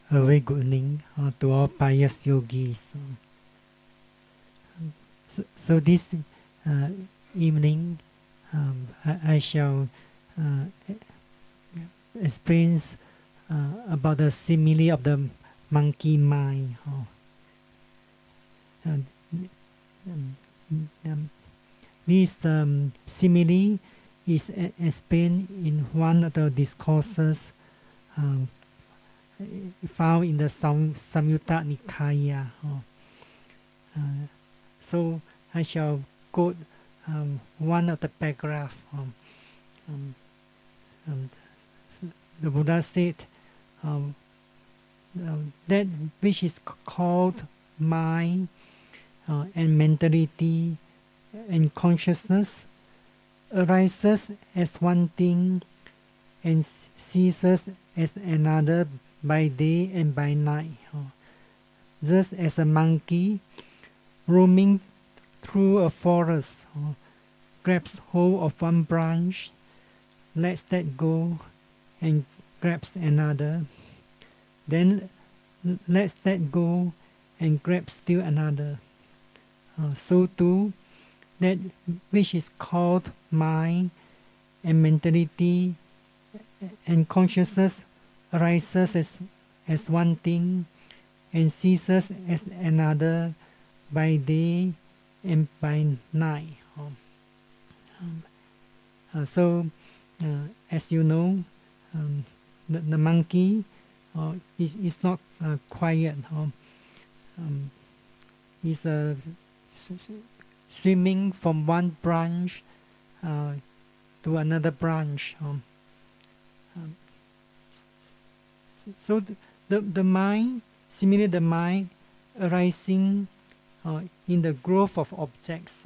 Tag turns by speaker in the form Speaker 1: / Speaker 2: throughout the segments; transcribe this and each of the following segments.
Speaker 1: A very good evening to all pious yogis. So this uh, evening, I shall uh, explain about the simile of the monkey mind. Uh, um, um, this simile is explained in one of the discourses um, found in the Samyutta Nikaya. So I shall quote one of the paragraph. Um, um, the Buddha said um, that which is called mind and mentality and consciousness arises as one thing and ceases as another by day and by night. Just as a monkey roaming through a forest grabs hold of one branch, lets that go, and grabs another, then lets that go and grabs still another. So too, that which is called mind and mentality and consciousness arises as one thing and ceases as another by day and by night. So, as you know, the monkey is not quiet. He's swimming from one branch to another branch. So the mind, similarly the mind arising in the growth of objects.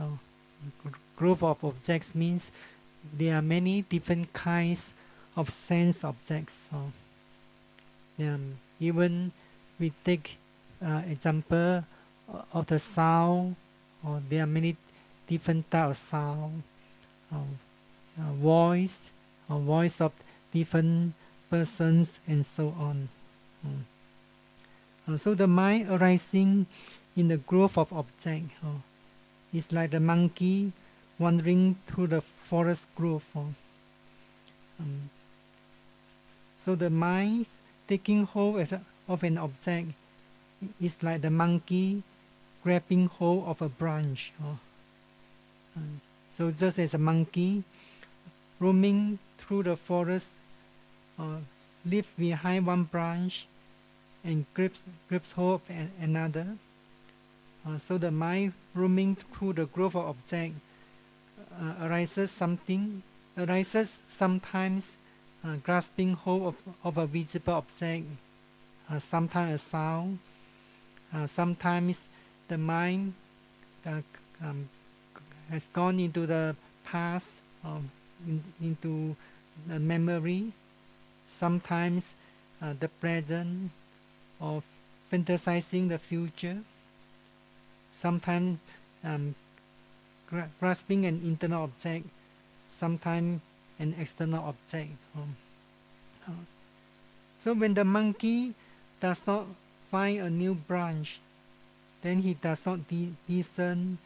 Speaker 1: Growth of objects means there are many different kinds of sense objects. Even we take example of the sound, or there are many different types of sound, voice, voice of different persons, and so on. So the mind arising in the growth of object is like the monkey wandering through the forest grove. So the mind taking hold of an object is like the monkey grabbing hold of a branch. So just as a monkey roaming through the forest leaves behind one branch and grips hold of another. So the mind roaming through the growth of object arises sometimes grasping hold of a visible object, sometimes a sound, sometimes the mind has gone into the past, into the memory, sometimes the present, of fantasizing the future, sometimes grasping an internal object, sometimes an external object. So when the monkey does not find a new branch, then he does not descend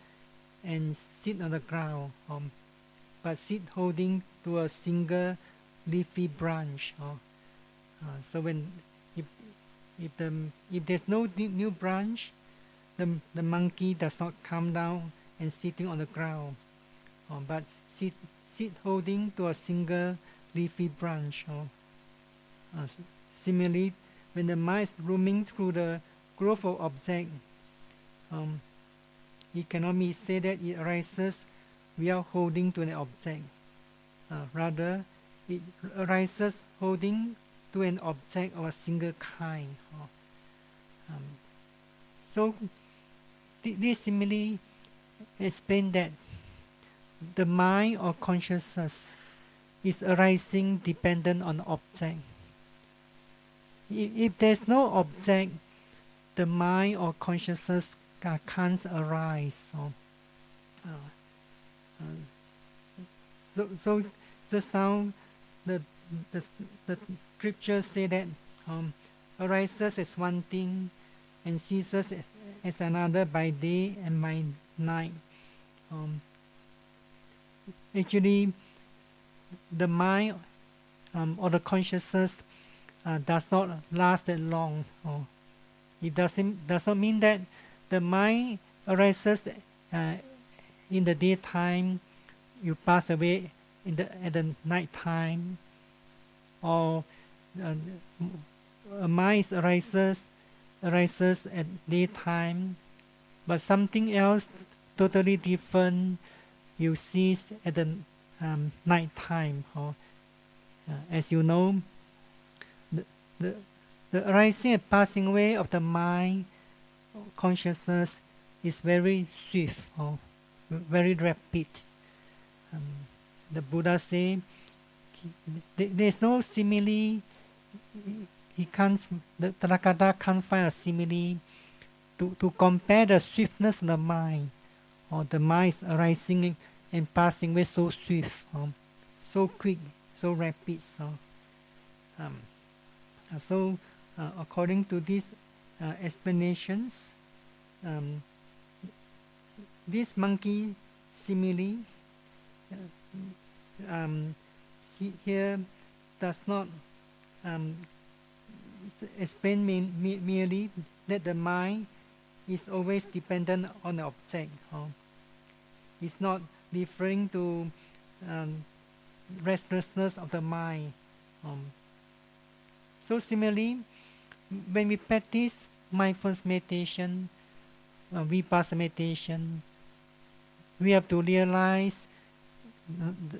Speaker 1: and sit on the ground, but sit holding to a single leafy branch. So when if there's no new branch, the monkey does not come down and sitting on the ground, but sit holding to a single leafy branch. Similarly, when the mind is roaming through the growth of object, it cannot be said that it arises without holding to an object. Rather, it arises holding to an object of a single kind. So this simile explains that the mind or consciousness is arising dependent on object. If there's no object, the mind or consciousness can't arise. So just now the scriptures say that arises as one thing and ceases as another by day and by night. Um, Actually, the mind or the consciousness does not last that long. It does not mean that the mind arises in the daytime, you pass away at the night time, or uh, a mind arises at daytime, but something else totally different you see at the night time. As you know, the, the, the arising and passing away of the mind consciousness is very swift or very rapid. Um, the Buddha say there is no simile. The Tathagata can't find a simile to compare the swiftness of the mind, or the mind is arising and passing away so swift, so quick, so rapid. According to these explanations, this monkey simile here does not explain merely that the mind is always dependent on the object. It's not referring to restlessness of the mind. So similarly, when we practice mindfulness meditation, Vipassana meditation, we have to realize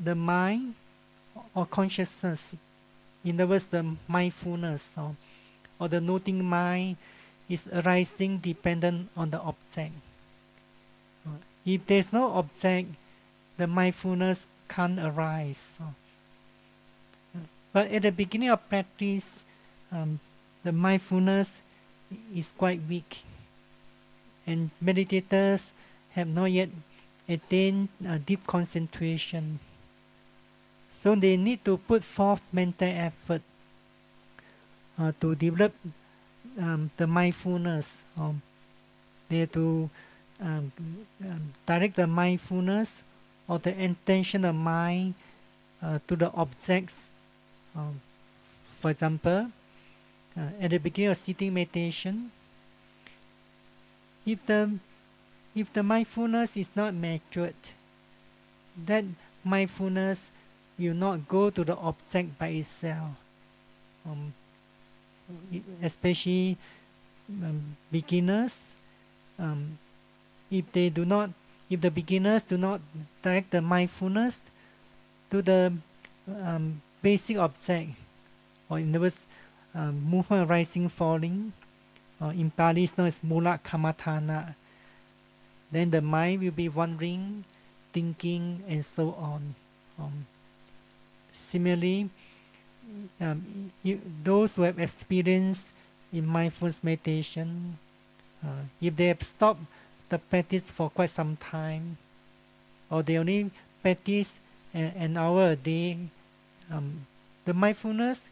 Speaker 1: the mind or consciousness, in other words, the mindfulness or the noting mind is arising dependent on the object. If there's no object, the mindfulness can't arise. But at the beginning of practice, the mindfulness is quite weak, and meditators have not yet attained deep concentration. So they need to put forth mental effort to develop the mindfulness. They have to direct the mindfulness or the intention of mind to the objects. For example, at the beginning of sitting meditation, if the mindfulness is not matured, that mindfulness will not go to the object by itself. Especially beginners, if the beginners do not direct the mindfulness to the basic object, or in other words, movement rising falling, or in Pali it's known as mula kammatthana, then the mind will be wandering, thinking, and so on. Similarly, those who have experience in mindfulness meditation, if they have stopped the practice for quite some time, or they only practice an hour a day, the mindfulness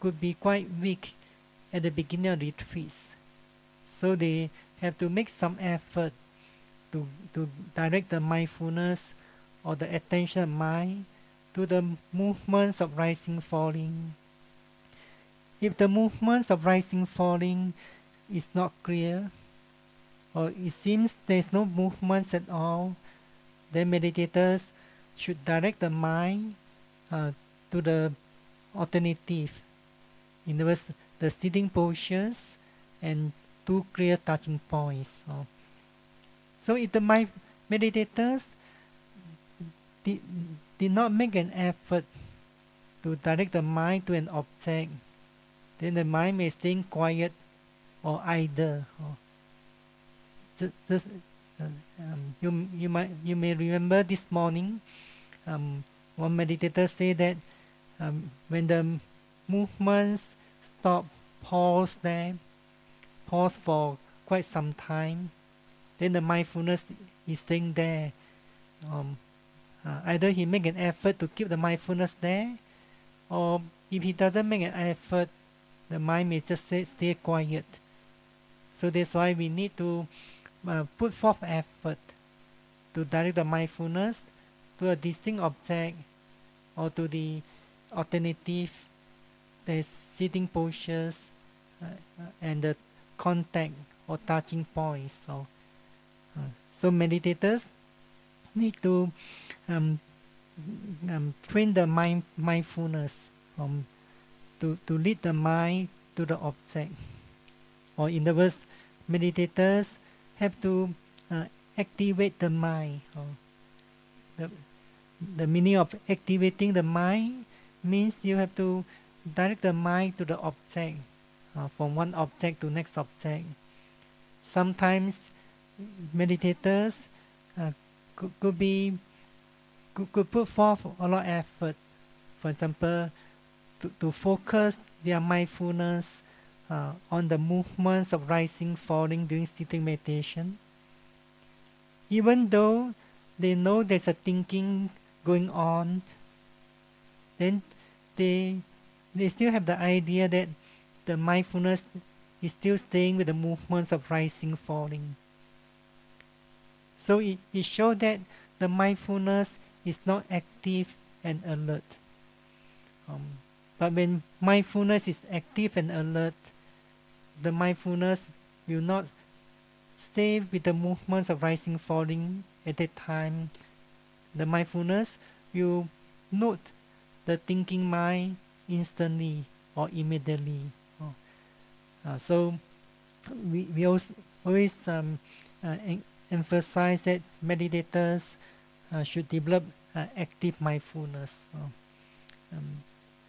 Speaker 1: could be quite weak at the beginning of retreats. So they have to make some effort to direct the mindfulness or the attention of mind to the movements of rising falling. If the movements of rising falling is not clear, or it seems there is no movements at all, then meditators should direct the mind to the alternative. In other words, the sitting postures and two clear touching points. So if the meditators did not make an effort to direct the mind to an object, then the mind may stay quiet or idle. You may remember this morning, one meditator said that when the movements stop, pause for quite some time, then the mindfulness is staying there. Either he make an effort to keep the mindfulness there, or if he doesn't make an effort, the mind may just stay quiet. So that's why we need to put forth effort to direct the mindfulness to a distinct object or to the alternative, the sitting postures and the contact or touching points. So meditators need to um, train the mindfulness to lead the mind to the object. Or in other words, meditators have to activate the mind. The meaning of activating the mind means you have to direct the mind to the object, from one object to next object. Sometimes meditators could put forth a lot of effort. For example, to focus their mindfulness on the movements of rising, falling during sitting meditation. Even though they know there's a thinking going on, then they still have the idea that the mindfulness is still staying with the movements of rising, falling. So it shows that the mindfulness is not active and alert. But when mindfulness is active and alert, the mindfulness will not stay with the movements of rising, falling at that time. The mindfulness will note the thinking mind instantly or immediately. So we always emphasize that meditators should develop active mindfulness.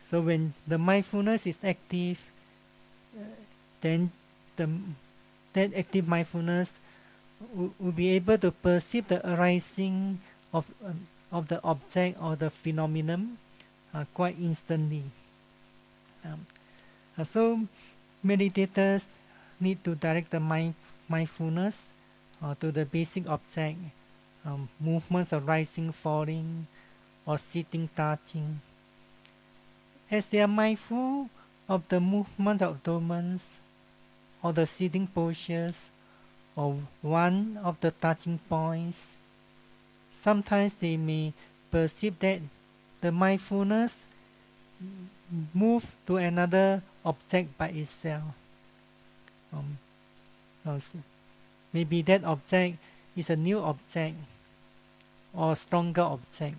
Speaker 1: So when the mindfulness is active, then that active mindfulness will be able to perceive the arising of the object or the phenomenon quite instantly. So meditators need to direct the mindfulness to the basic object, movements of rising, falling, or sitting, touching. As they are mindful of the movement of abdomens, or the sitting postures, or one of the touching points, sometimes they may perceive that the mindfulness move to another object by itself. Maybe that object is a new object or stronger object.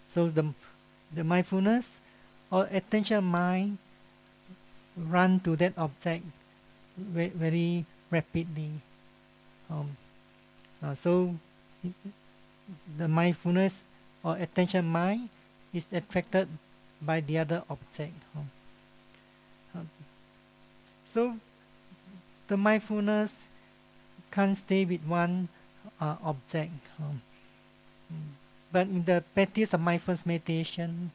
Speaker 1: So the mindfulness or attention mind run to that object very rapidly. So the mindfulness or attention mind is attracted by the other object. So the mindfulness can't stay with one object. But in the practice of mindfulness meditation,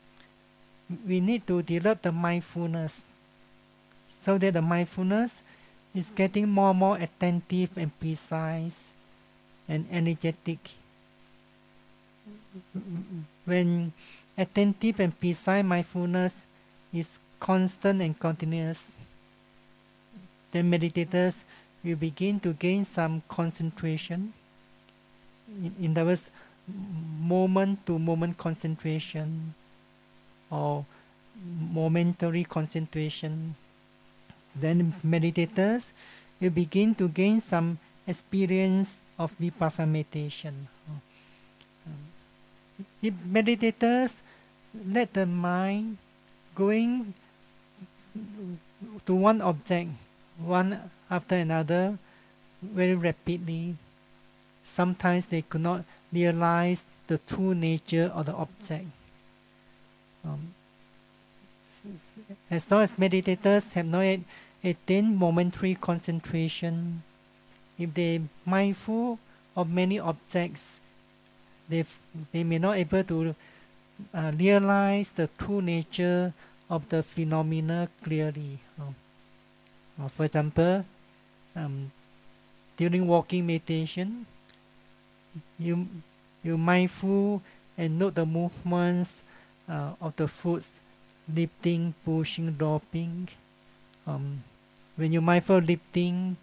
Speaker 1: we need to develop the mindfulness so that the mindfulness is getting more and more attentive and precise and energetic. When attentive and precise mindfulness is constant and continuous, then meditators will begin to gain some concentration. In other words, moment-to-moment concentration or momentary concentration. Then meditators will begin to gain some experience of Vipassana meditation. If meditators let the mind going to one object, one after another, very rapidly, sometimes they could not realize the true nature of the object. As long as meditators have not yet attained momentary concentration, if they are mindful of many objects, they may not able to realize the true nature of the phenomena clearly. For example, during walking meditation, you mindful and note the movements of the foot lifting, pushing, dropping. When you mindful lifting,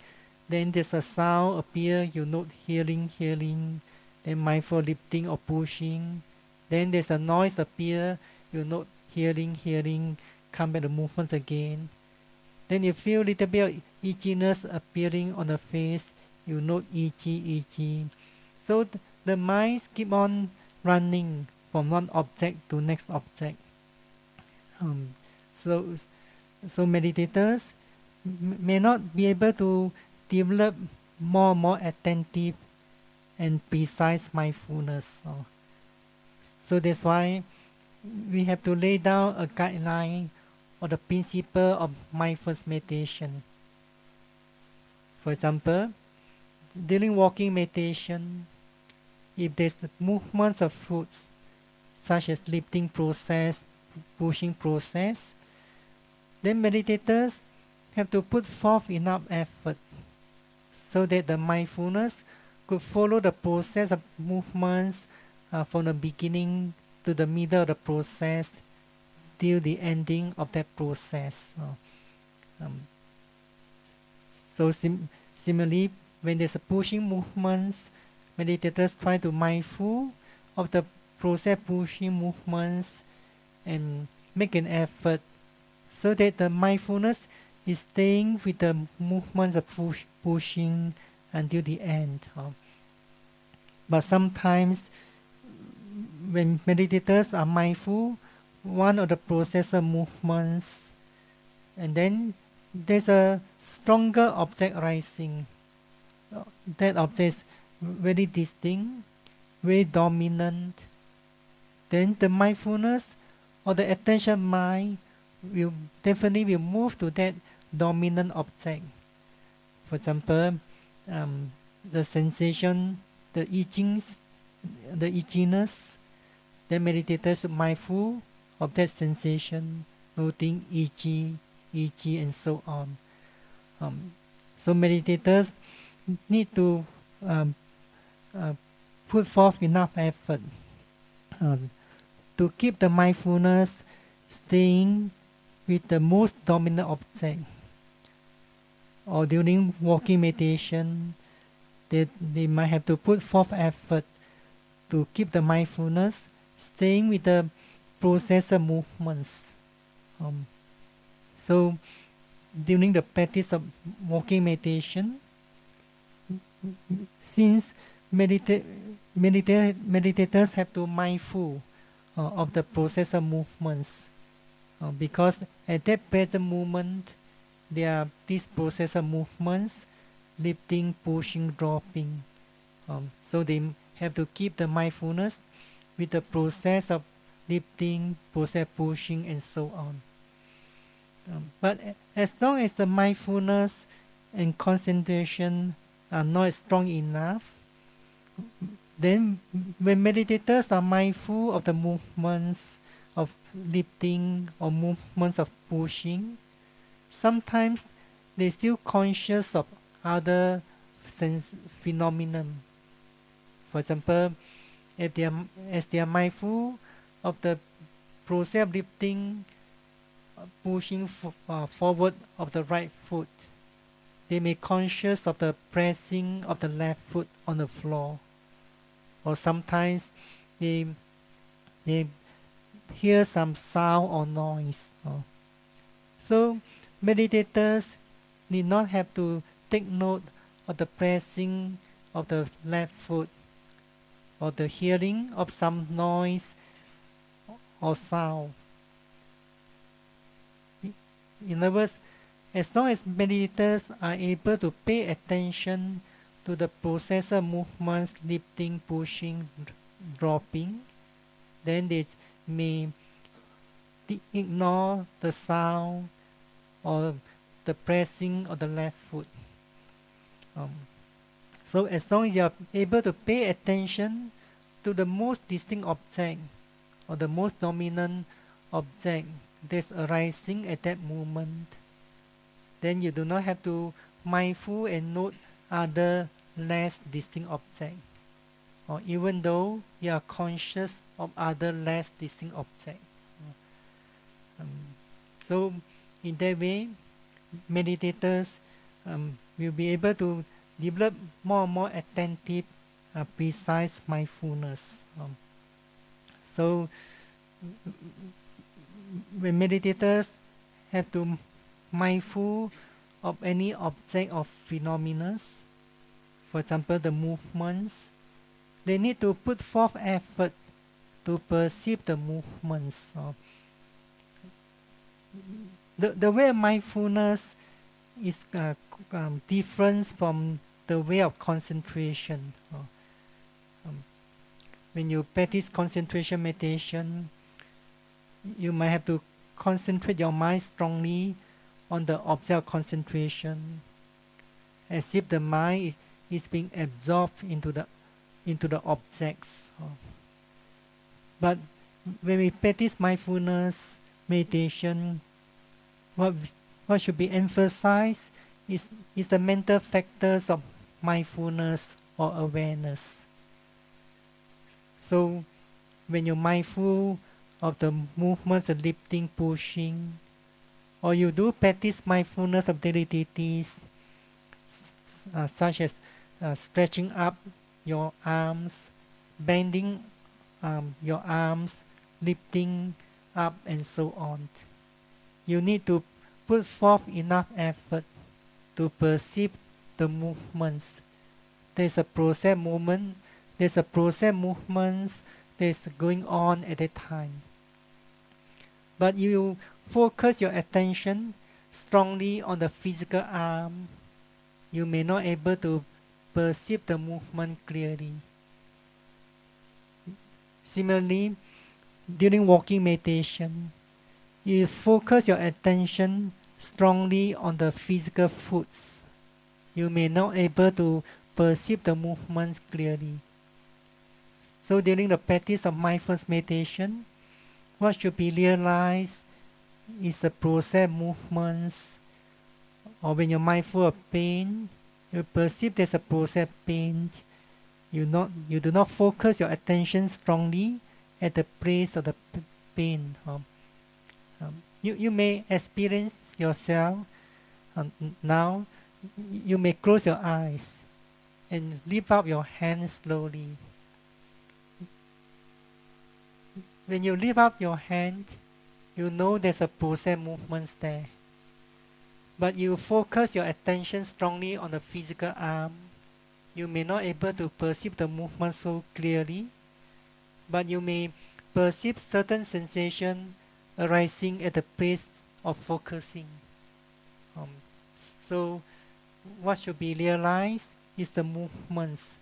Speaker 1: then there's a sound appear, you note hearing, then mindful lifting or pushing. Then there's a noise appear, you note hearing, come back to movements again. Then you feel a little bit of itchiness appearing on the face, you note itchy. So the minds keep on running from one object to next object. Um, so, so meditators may not be able to develop more and more attentive and precise mindfulness. So that's why we have to lay down a guideline or the principle of mindfulness meditation. For example, during walking meditation, if there's movements of fruits, such as lifting process, pushing process, then meditators have to put forth enough effort so that the mindfulness could follow the process of movements from the beginning to the middle of the process till the ending of that process. So similarly, when there's a pushing movements, meditators try to mindful of the process pushing movements and make an effort so that the mindfulness is staying with the movements of pushing until the end. But sometimes when meditators are mindful, one of the processor movements, and then there's a stronger object rising. That object is very distinct, very dominant. Then the mindfulness or the attention mind will definitely move to that dominant object. For example, the sensation, the itchiness, then meditators should mindful of that sensation, noting itchy, and so on. So meditators need to put forth enough effort to keep the mindfulness staying with the most dominant object. Or during walking meditation, they might have to put forth effort to keep the mindfulness staying with the processor movements. So during the practice of walking meditation, since meditators have to mindful of the processor movements, because at that present moment there are these processor movements, lifting, pushing, dropping. So they have to keep the mindfulness with the process of lifting, process pushing, and so on. But as long as the mindfulness and concentration are not strong enough, then when meditators are mindful of the movements of lifting or movements of pushing, sometimes they're still conscious of other sense phenomenon. For example, as they are mindful of the process of lifting, pushing forward of the right foot, they may conscious of the pressing of the left foot on the floor. Or sometimes they hear some sound or noise. So meditators need not have to take note of the pressing of the left foot or the hearing of some noise or sound. In other words, as long as meditators are able to pay attention to the processor movements, lifting, pushing, dropping, then they may ignore the sound or the pressing of the left foot. So as long as you are able to pay attention to the most distinct object or the most dominant object that's arising at that moment, then you do not have to mindful and note other less distinct objects, or even though you are conscious of other less distinct objects. Um, so in that way, meditators will be able to develop more and more attentive, precise mindfulness. So when meditators have to mindful of any object or phenomena, for example the movements, they need to put forth effort to perceive the movements. The way of mindfulness is different from the way of concentration. When you practice concentration meditation, you might have to concentrate your mind strongly on the object of concentration, as if the mind is being absorbed into the objects. But when we practice mindfulness meditation, what should be emphasized is the mental factors of mindfulness or awareness. So when you're mindful of the movements of lifting, pushing, or you do practice mindfulness of daily duties, such as stretching up your arms, bending your arms, lifting up, and so on. You need to put forth enough effort to perceive the movements. There's a process movement, there's a process movements that's going on at a time. But you focus your attention strongly on the physical arm, you may not able to perceive the movement clearly. Similarly, during walking meditation, you focus your attention strongly on the physical foots. You may not able to perceive the movements clearly. So during the practice of mindfulness meditation, what should be realized is the process movements. Or when you're mindful of pain, you perceive there's a process pain. You do not focus your attention strongly at the place of the pain. You may experience yourself now. You may close your eyes and lift up your hands slowly. When you lift up your hand, you know there's a process movements there. But you focus your attention strongly on the physical arm. You may not able to perceive the movement so clearly, but you may perceive certain sensation arising at the place of focusing. So what should be realized is the movements.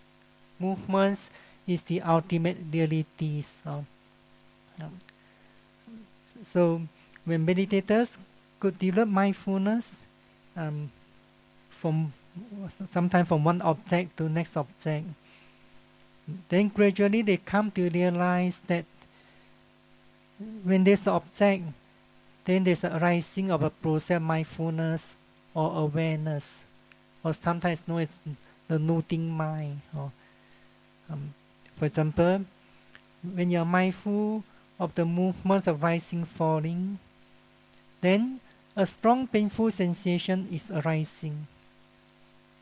Speaker 1: Movements is the ultimate realities. So when meditators could develop mindfulness sometimes from one object to next object, then gradually they come to realize that when there's an object, then there's a arising of a process of mindfulness or awareness, or sometimes known as the noting mind. For example, when you're mindful of the movements of rising, falling, then a strong painful sensation is arising.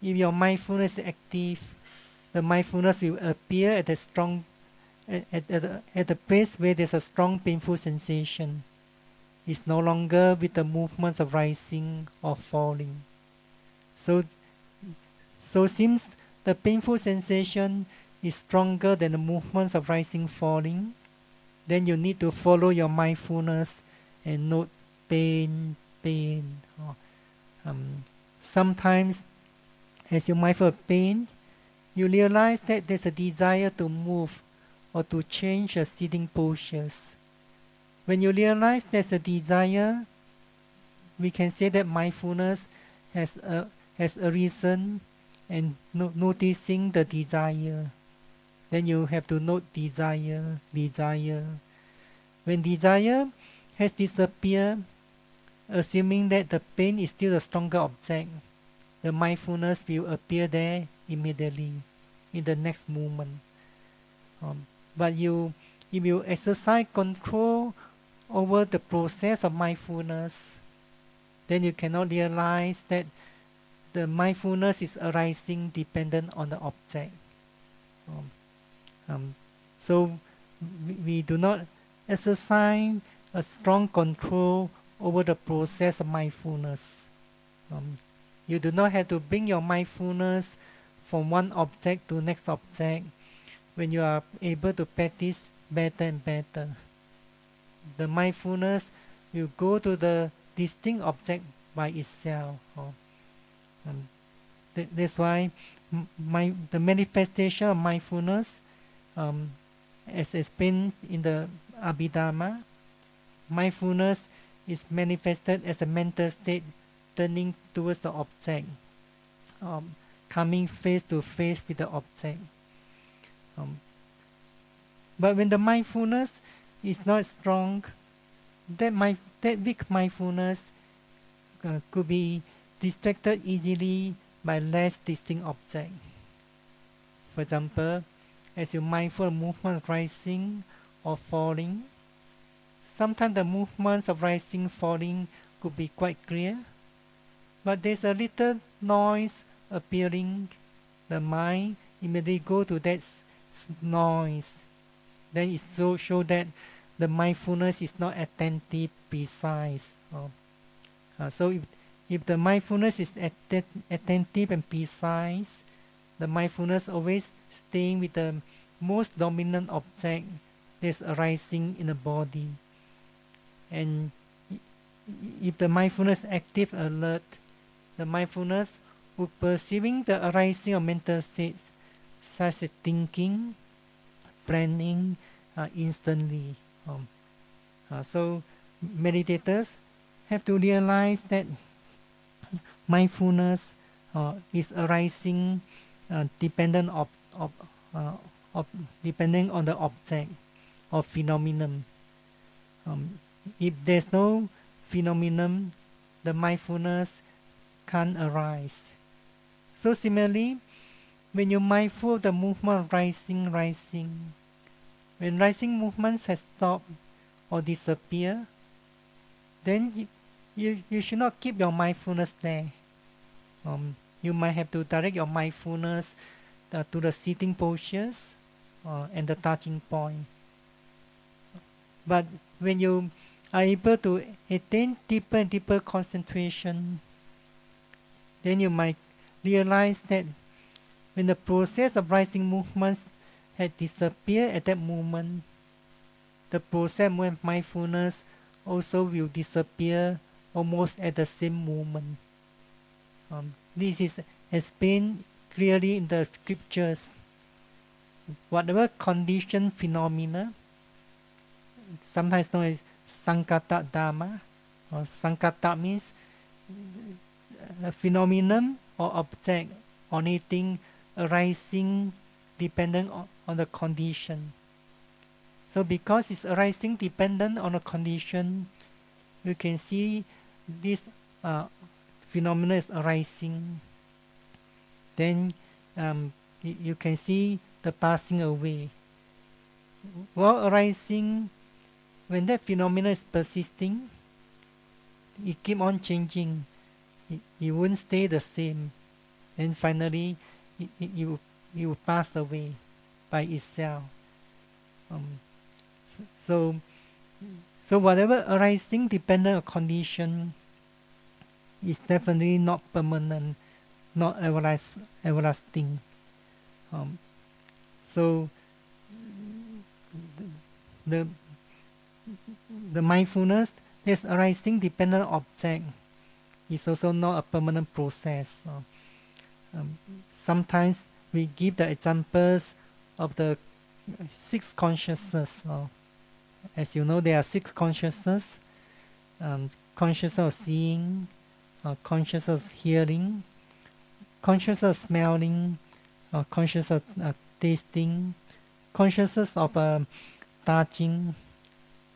Speaker 1: If your mindfulness is active, the mindfulness will appear at the place where there's a strong painful sensation. It's no longer with the movements of rising or falling. So since the painful sensation is stronger than the movements of rising, falling, then you need to follow your mindfulness and note pain. Sometimes, as you're mindful of pain, you realize that there's a desire to move or to change your sitting postures. When you realize there's a desire, we can say that mindfulness has arisen and noticing the desire. Then you have to note desire. When desire has disappeared, assuming that the pain is still a stronger object, the mindfulness will appear there immediately in the next moment. But if you exercise control over the process of mindfulness, then you cannot realize that the mindfulness is arising dependent on the object. Um, so we do not exercise a strong control over the process of mindfulness. You do not have to bring your mindfulness from one object to next object when you are able to practice better and better. The mindfulness will go to the distinct object by itself. That's why the manifestation of mindfulness, as explained in the Abhidharma, mindfulness is manifested as a mental state turning towards the object, coming face to face with the object. But when the mindfulness is not strong, that weak mindfulness could be distracted easily by less distinct object. For example, as you mindful of movement rising or falling, sometimes the movements of rising, falling could be quite clear, but there's a little noise appearing. The mind immediately go to that noise. Then it show that the mindfulness is not attentive, precise. So if the mindfulness is attentive and precise, the mindfulness always staying with the most dominant object that's arising in the body. And if the mindfulness active, alert, the mindfulness will perceiving the arising of mental states, such as thinking, planning, instantly. So meditators have to realize that mindfulness is arising depending on the object or phenomenon. If there's no phenomenon, the mindfulness can't arise. So similarly, when you're mindful of the movement of rising, when rising movements has stopped or disappear, then you should not keep your mindfulness there. You might have to direct your mindfulness to the sitting postures and the touching point. But when you are able to attain deeper and deeper concentration, then you might realize that when the process of rising movements had disappeared at that moment, the process of mindfulness also will disappear almost at the same moment. This is explained clearly in the scriptures. Whatever conditioned phenomena, sometimes known as Sankata Dharma, or Sankata means a phenomenon or object or anything arising dependent on the condition. So because it's arising dependent on a condition, you can see this phenomenon is arising. Then you can see the passing away. While arising, when that phenomenon is persisting, it keep on changing. It won't stay the same. And finally, it will pass away by itself. So whatever arising dependent on condition is definitely not permanent, not everlasting. So the mindfulness that's arising dependent object is also not a permanent process. Sometimes we give the examples of the six consciousness. As you know, there are six consciousness: consciousness of seeing, consciousness of hearing, consciousness of smelling, consciousness of tasting, consciousness of touching,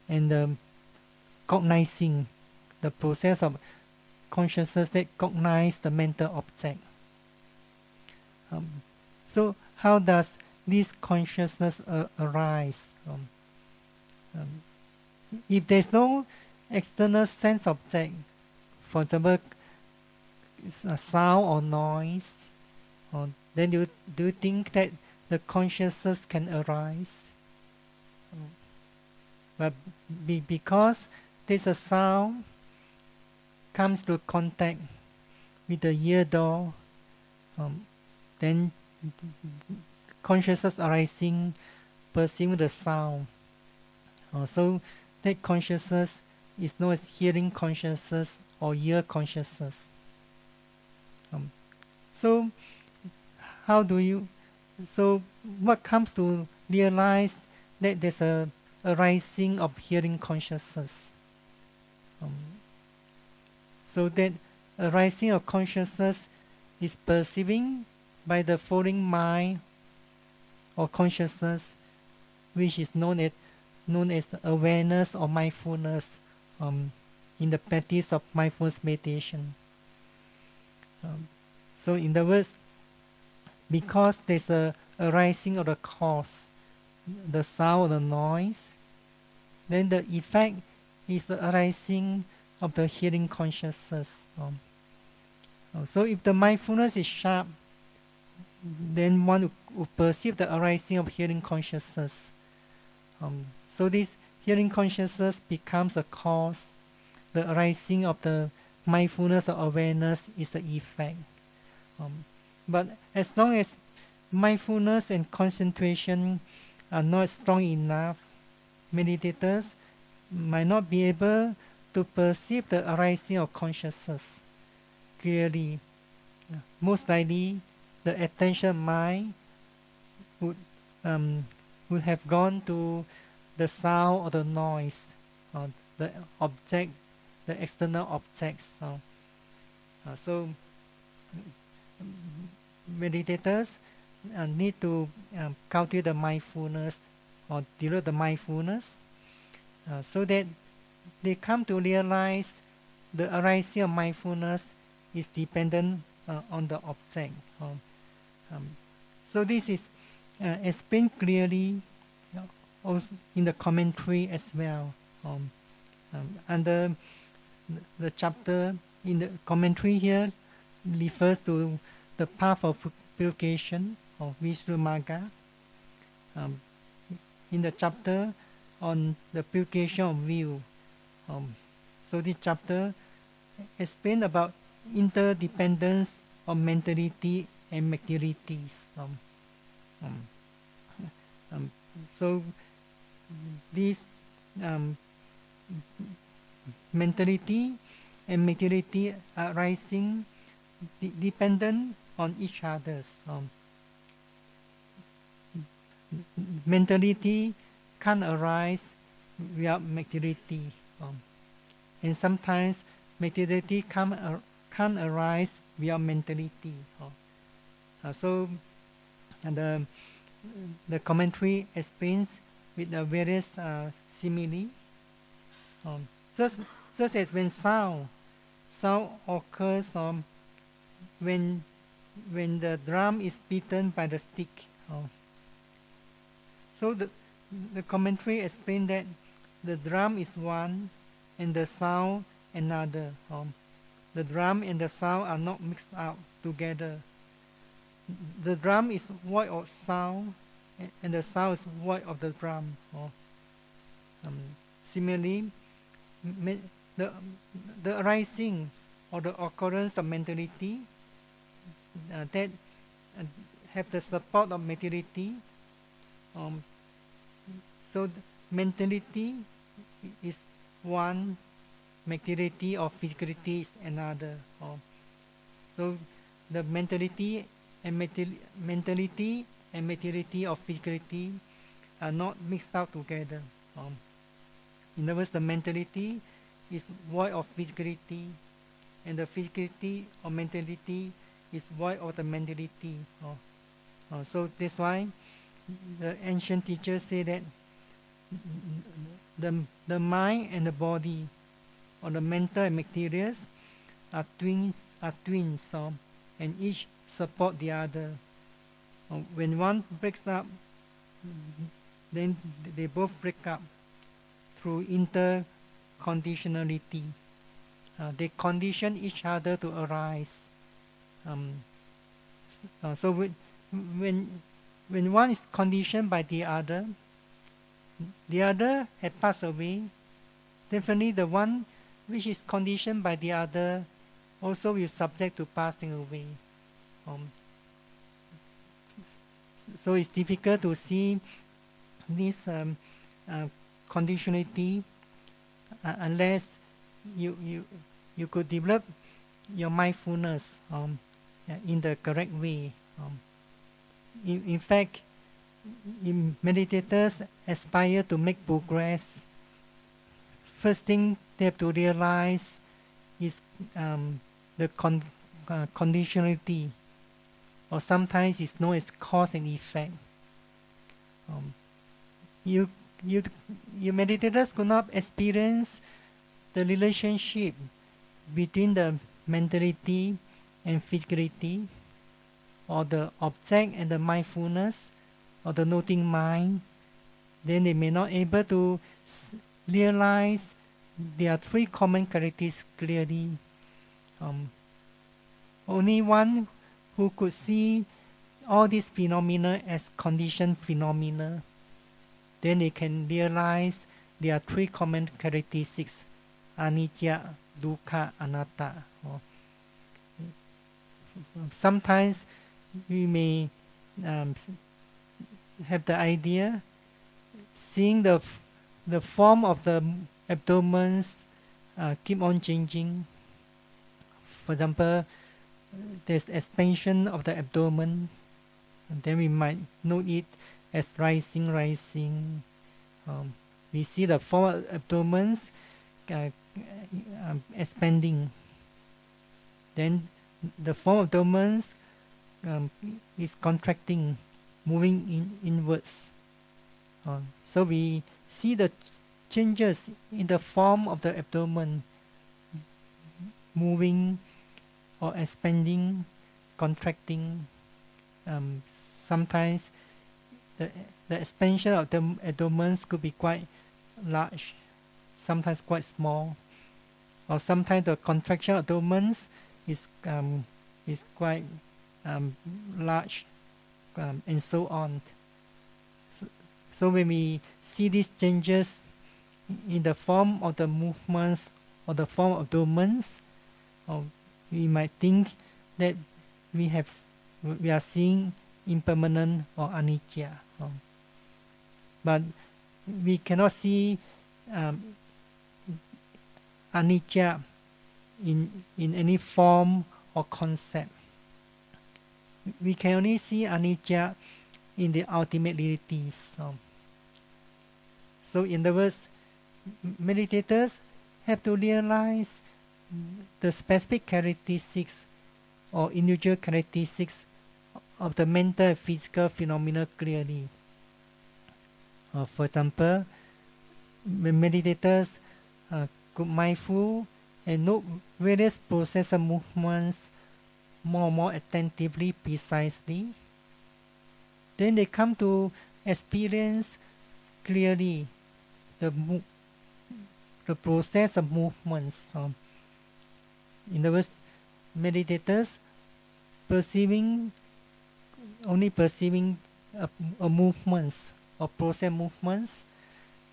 Speaker 1: and cognizing, the process of consciousness that cognize the mental object. So how does this consciousness arise? if there's no external sense object, for example, a sound or noise, then do you think that the consciousness can arise? But because there's a sound comes to contact with the ear door, then consciousness arising, perceiving the sound. So that consciousness is known as hearing consciousness or ear consciousness. So what comes to realize that there's a arising of hearing consciousness? So that arising of consciousness is perceiving by the foreign mind or consciousness, which is known as awareness or mindfulness in the practice of mindfulness meditation. So in other words, because there's a arising of the cause, the sound or the noise, then the effect is the arising of the hearing consciousness. So if the mindfulness is sharp, then one will perceive the arising of hearing consciousness. So this hearing consciousness becomes a cause. The arising of the mindfulness or awareness is the effect. But as long as mindfulness and concentration are not strong enough, meditators might not be able to perceive the arising of consciousness clearly. Most likely, the attention mind would have gone to the sound or the noise, the object, the external objects. So meditators need to cultivate the mindfulness or develop the mindfulness so that they come to realize the arising of mindfulness is dependent on the object. So this is explained clearly also in the commentary as well. Under the chapter in the commentary here refers to the path of purification of Visuddhimagga. In the chapter on the purification of view, so this chapter explains about interdependence of mentality and materialities. So this mentality and materiality are arising dependent on each other's. Mentality can't arise without materiality, and sometimes materiality can't arise without mentality. So the commentary explains with the various simile, such as when sound occurs when the drum is beaten by the stick. So the commentary explains that the drum is one and the sound another. The drum and the sound are not mixed up together. The drum is void of sound and the sound is void of the drum. Similarly, the arising or the occurrence of mentality that have the support of materiality. So mentality is one, materiality or physicality is another. So the mentality and materiality or physicality are not mixed out together. In other words, the mentality is void of physicality, and the physicality or mentality is void of the mentality. So that's why the ancient teachers say that the mind and the body, or the mental and materials, are twins, and each support the other. When one breaks up, then they both break up through interconditionality. They condition each other to arise. So when one is conditioned by the other had passed away, definitely the one which is conditioned by the other also will subject to passing away. So it's difficult to see this conditionality unless you could develop your mindfulness in the correct way. In fact, meditators aspire to make progress. First thing they have to realize is the conditionality, or sometimes it's known as cause and effect. You meditators could not experience the relationship between the mentality and physicality, or the object and the mindfulness, or the noting mind, then they may not able to realize there are three common characteristics clearly. Only one who could see all these phenomena as conditioned phenomena, then they can realize there are three common characteristics: anicca, dukkha, anatta. Sometimes we may have the idea, seeing the form of the abdomens keep on changing. For example, there's expansion of the abdomen, and then we might note it as rising. We see the form of abdomens expanding. Then the form of abdomens is contracting, moving inwards. So we see the changes in the form of the abdomen, moving or expanding, contracting. Sometimes the expansion of the abdomens could be quite large, sometimes quite small, or sometimes the contraction of abdomens is quite large, and so on. So when we see these changes in the form of the movements or the form of abdomens, we might think that we are seeing impermanent or anicca. But we cannot see anicca in any form or concept. We can only see anicca in the ultimate realities. So in other words, meditators have to realize the specific characteristics or individual characteristics of the mental and physical phenomena clearly. For example, when meditators could mindful and note various process of movements more attentively, precisely, then they come to experience clearly the process of movements. In other words, meditators only perceiving a movements or process movements,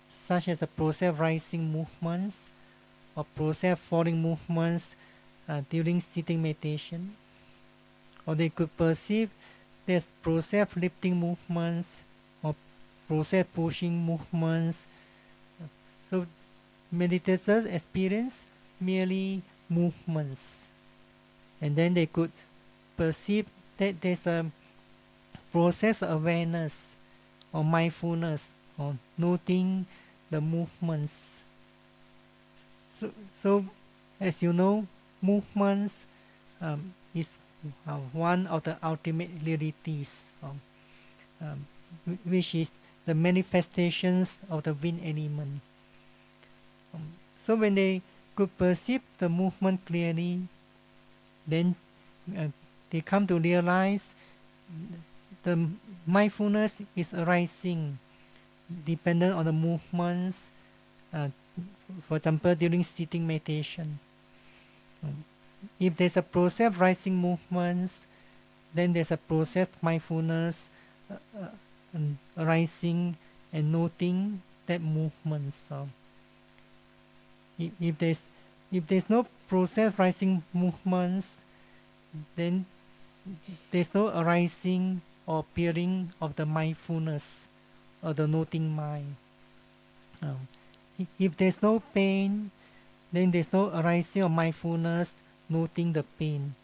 Speaker 1: such as the process rising movements or process falling movements during sitting meditation. Or they could perceive there's process lifting movements or process pushing movements. So meditators experience merely movements, and then they could perceive that there's a process awareness or mindfulness or noting the movements. So as you know, movements is one of the ultimate realities, which is the manifestations of the wind element. So when they could perceive the movement clearly, then they come to realize the mindfulness is arising dependent on the movements uh, for example, during sitting meditation. If there's a process of rising movements, then there's a process of mindfulness uh, uh, and arising and noting that movement. So if there's no process rising movements, then there's no arising or appearing of the mindfulness or the noting mind. Um, if there's no pain, then there's no arising of mindfulness noting the pain.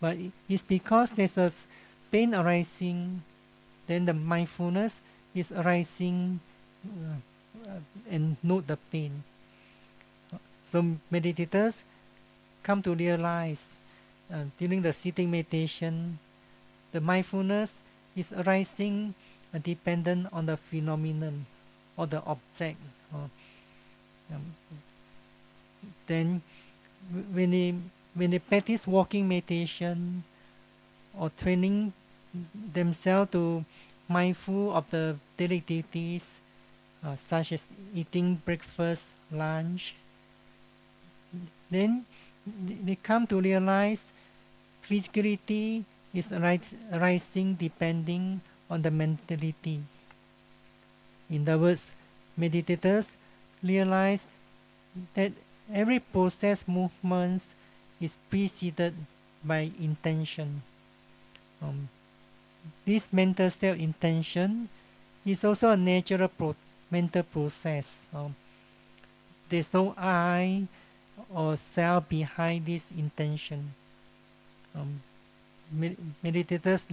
Speaker 1: But it's because there's a pain arising, then the mindfulness is arising and note the pain. So meditators come to realize during the sitting meditation, the mindfulness is arising dependent on the phenomenon or the object. Then when they practice walking meditation or training themselves to mindful of the daily activities such as eating breakfast, lunch, then they come to realize physicality is arising depending on the mentality. In other words, meditators realize that every process movements is preceded by intention. This mental state intention is also a natural mental process. There's no I or self behind this intention. Meditators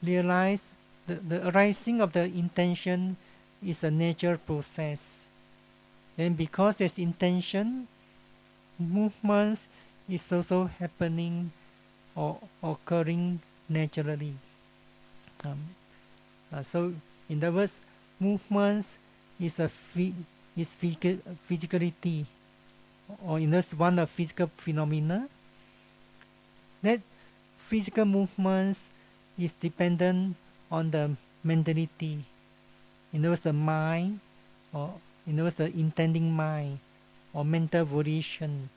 Speaker 1: realize the arising of the intention is a natural process. Then because there's intention, movements is also happening or occurring naturally. So in other words, movements is physicality, or in this one of physical phenomena. That physical movements is dependent on the mentality. In other words, the mind, or in other words, the intending mind, or mental volition.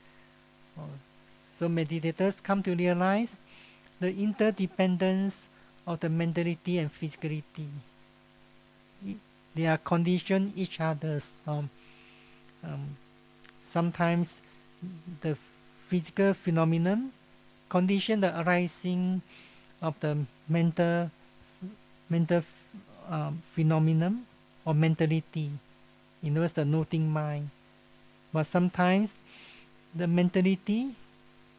Speaker 1: So meditators come to realize the interdependence of the mentality and physicality. They are conditioned each other's. Sometimes the physical phenomenon condition the arising of the mental phenomenon or mentality. In other words, the noting mind. But sometimes the mentality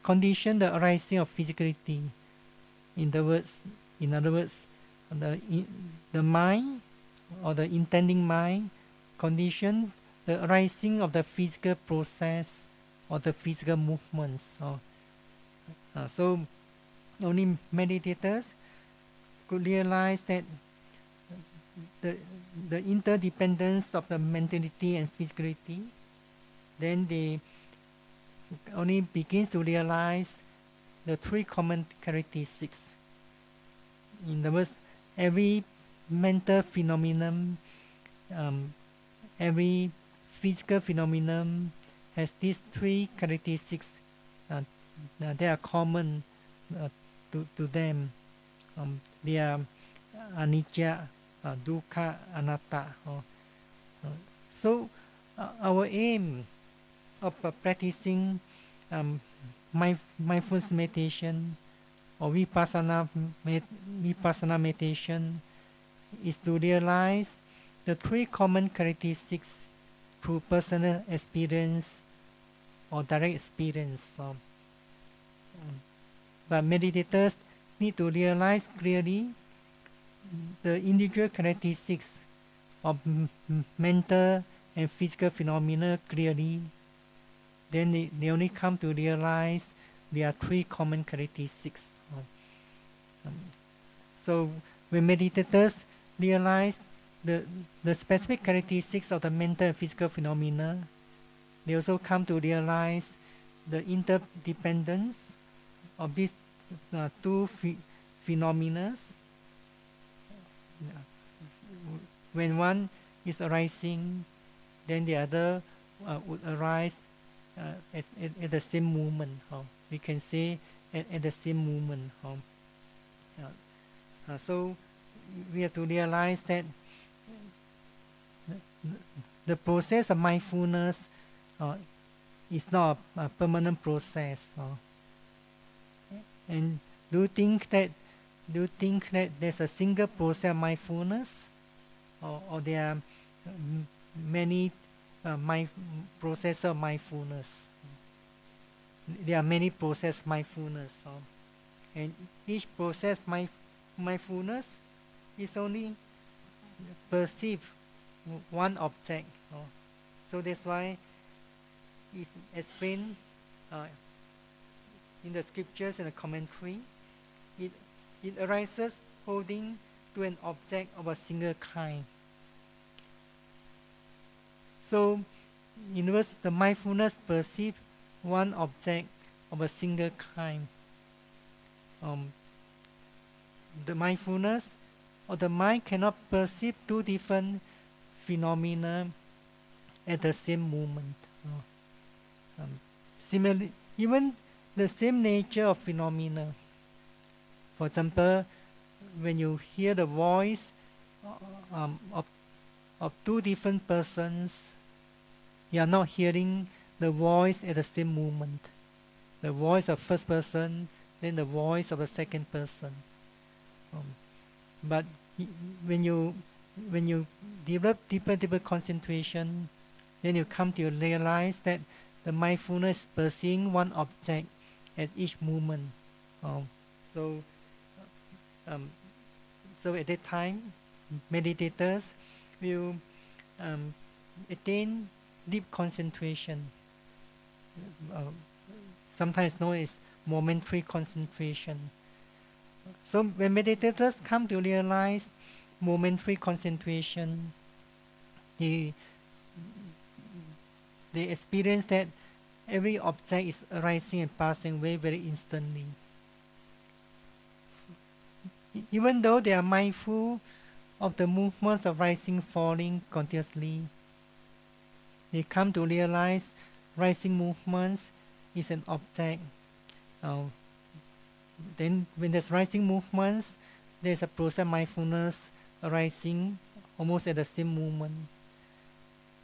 Speaker 1: condition the arising of physicality. In other words, the mind or the intending mind condition the arising of the physical process or the physical movements. So only meditators could realize that the interdependence of the mentality and physicality. Then they only begin to realize the three common characteristics. In other words, every mental phenomenon, every physical phenomenon has these three characteristics. They are common to them. They are anicca, dukkha, anatta. So our aim of practicing mindfulness meditation or Vipassana meditation is to realize the three common characteristics through personal experience or direct experience. But meditators need to realize clearly the individual characteristics of mental and physical phenomena clearly. Then they only come to realize there are three common characteristics. So when meditators realize the specific characteristics of the mental and physical phenomena, they also come to realize the interdependence of these two phenomena. When one is arising, then the other would arise at the same moment. We can say at the same moment. So we have to realize that the process of mindfulness is not a permanent process. And do you think that there's a single process of mindfulness, or there are many processes of mindfulness? There are many processes of mindfulness, and each process mindfulness is only perceive one object. So that's why it's explained in the scriptures and the commentary. It arises holding to an object of a single kind. So, in other words, the mindfulness perceives one object of a single kind. The mindfulness or the mind cannot perceive two different phenomena at the same moment. Similarly, even the same nature of phenomena. For example, when you hear the voice of two different persons, you are not hearing the voice at the same moment. The voice of first person, then the voice of the second person. But when you develop deeper concentration, then you come to realize that the mindfulness is perceiving one object at each moment. So at that time, meditators will attain deep concentration, sometimes known as momentary concentration. So when meditators come to realize momentary concentration, they experience that every object is arising and passing away very instantly. Even though they are mindful of the movements of rising, falling continuously, they come to realize rising movements is an object. Then when there's rising movements, there's a process of mindfulness arising almost at the same moment.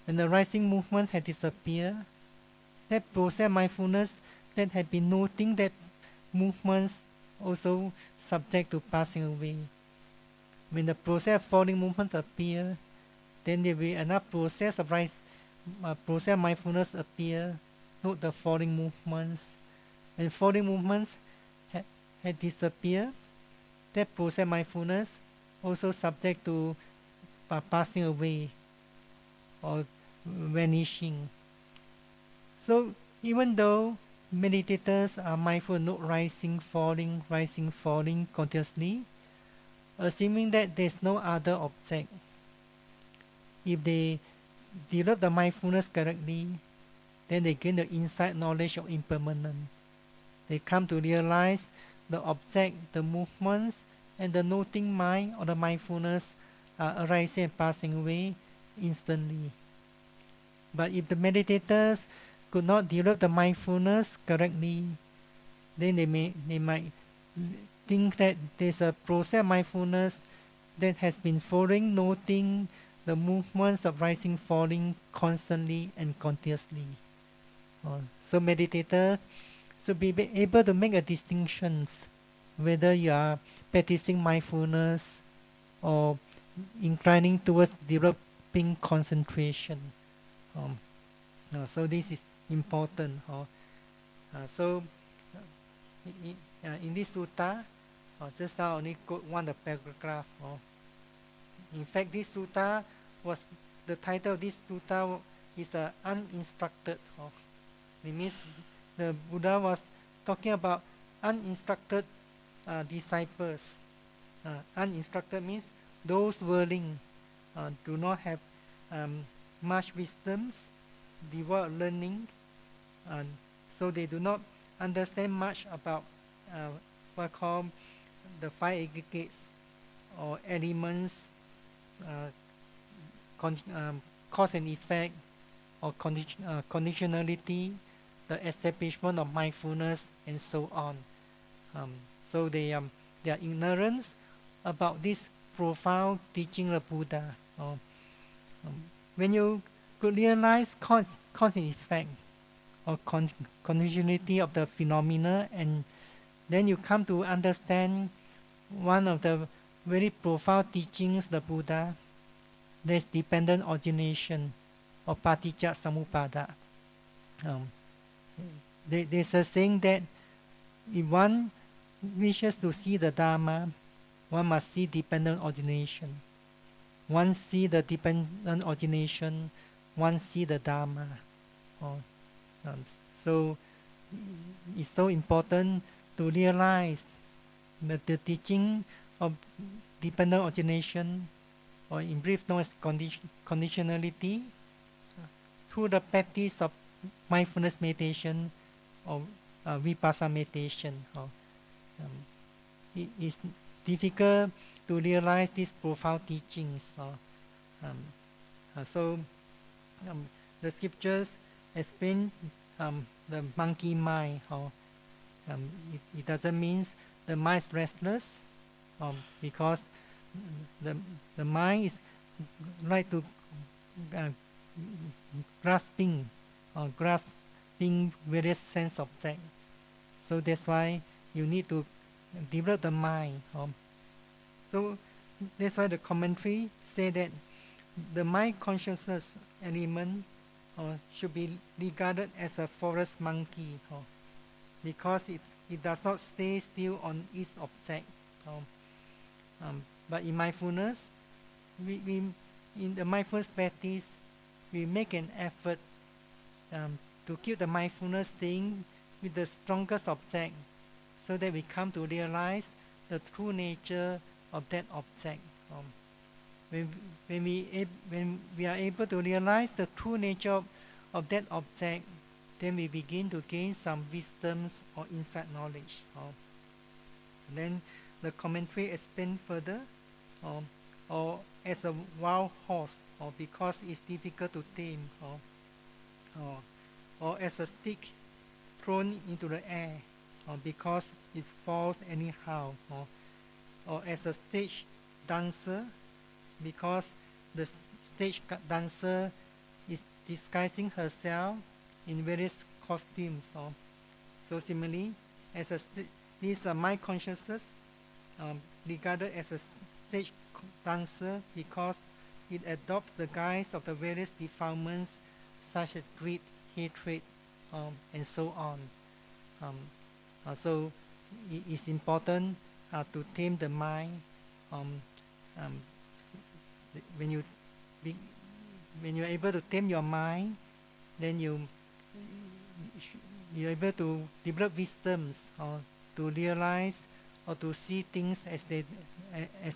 Speaker 1: When the rising movements had disappeared, that process of mindfulness that had been noting that movements also subject to passing away. When the process of falling movements appear, then there will be another process of process of mindfulness appear, note the falling movements. And falling movements had disappeared, that process of mindfulness also subject to passing away or vanishing. So even though meditators are mindful of not rising, falling continuously, assuming that there is no other object, if they develop the mindfulness correctly, then they gain the insight knowledge of impermanence. They come to realize the object, the movements, and the noting mind or the mindfulness are arising and passing away instantly. But if the meditators could not develop the mindfulness correctly, then they might think that there's a process of mindfulness that has been following, noting the movements of rising, falling constantly and continuously. So meditators should be able to make a distinction whether you are practicing mindfulness or inclining towards developing concentration. So this is important. So in this sutta, just now only quote one the paragraph. In fact, this sutta the title of this sutta is uninstructed. It means the Buddha was talking about uninstructed disciples. Uninstructed means those willing do not have much wisdoms, devoid learning, so they do not understand much about what called the five aggregates or elements, cause and effect, or conditionality, the establishment of mindfulness, and so on. Um, so they are ignorance about this profound teaching of Buddha. When you could realize cause and effect or conditionality of the phenomena, and then you come to understand one of the very profound teachings of the Buddha, there's dependent origination or paticca samuppada. There's a saying that if one wishes to see the Dharma, one must see dependent origination. One see the dependent origination, one see the Dharma. Oh, so it's so important to realize that the teaching of dependent origination, or in brief known as conditionality, through the practice of mindfulness meditation or Vipassana meditation. It is difficult to realize these profound teachings. So the scriptures explain the monkey mind. It doesn't mean the mind is restless, because the mind is like to grasping various sense objects. So that's why you need to develop the mind. So that's why the commentary say that the mind consciousness element should be regarded as a forest monkey, because it does not stay still on its object. But in mindfulness, we in the mindfulness practice, we make an effort to keep the mindfulness staying with the strongest object, so that we come to realize the true nature of that object. When we are able to realize the true nature of that object, then we begin to gain some wisdoms or insight knowledge. Then the commentary explains further, or as a wild horse, or because it's difficult to tame, or as a stick thrown into the air, or because it falls anyhow, or as a stage dancer, because the stage dancer is disguising herself in various costumes. So similarly, as this mind consciousness regarded as a stage dancer because it adopts the guise of the various defilements such as greed, hatred, and so on. So it is important to tame the mind. When you're able to tame your mind, then you're able to develop wisdoms, to realize or to see things as they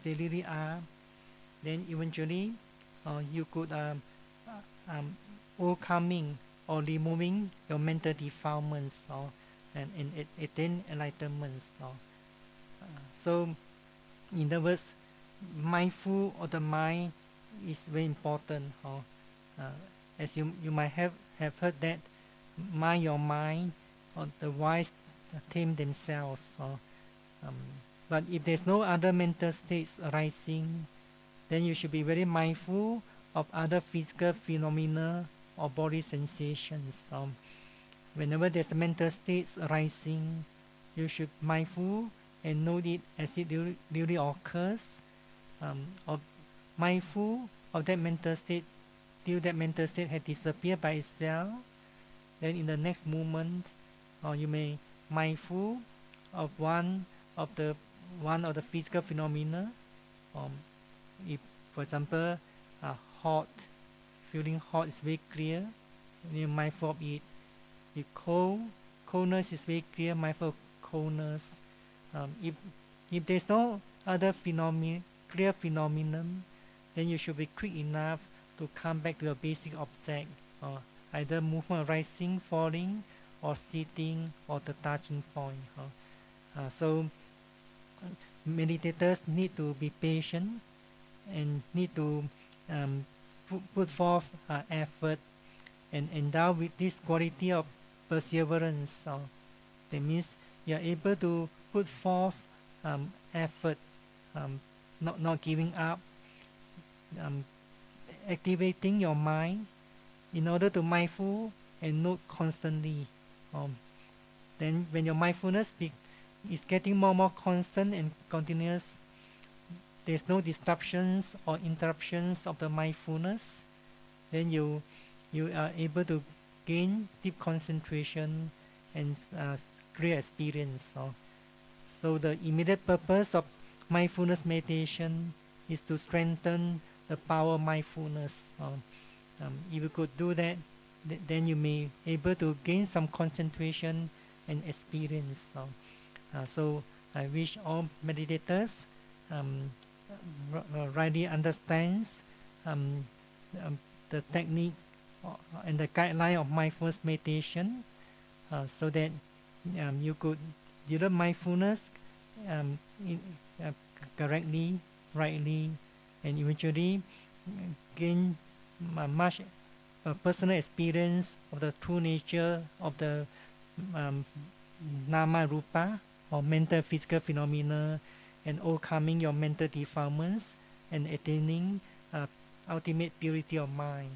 Speaker 1: really are. Then eventually you could overcoming or removing your mental defilements, and attain enlightenment. So in other words, mindful of the mind is very important. As you might have heard that mind your mind, or the wise tame themselves. But if there's no other mental states arising, then you should be very mindful of other physical phenomena or body sensations. Whenever there's a mental states arising, you should be mindful and note it as it really occurs, or mindful of that mental state till that mental state has disappeared by itself. Then in the next moment, you may mindful of one of the physical phenomena. If, for example, hot, feeling hot is very clear, you're mindful of it. If coldness is very clear, mindful of coldness. If there's no other clear phenomenon, then you should be quick enough to come back to your basic object, either movement rising, falling, or sitting, or the touching point. So meditators need to be patient and need to put forth effort and endowed with this quality of perseverance. That means you are able to put forth effort, not giving up, um, activating your mind in order to mindful and note constantly. Then when your mindfulness is getting more and more constant and continuous, there's no disruptions or interruptions of the mindfulness, then you are able to gain deep concentration and clear experience. So the immediate purpose of mindfulness meditation is to strengthen the power of mindfulness. If you could do that, then you may able to gain some concentration and experience. So I wish all meditators rightly understands the technique and the guideline of mindfulness meditation, so that you could develop mindfulness in, correctly, rightly, and eventually gain much personal experience of the true nature of the nama rupa, or mental physical phenomena, and overcoming your mental defilements and attaining ultimate purity of mind.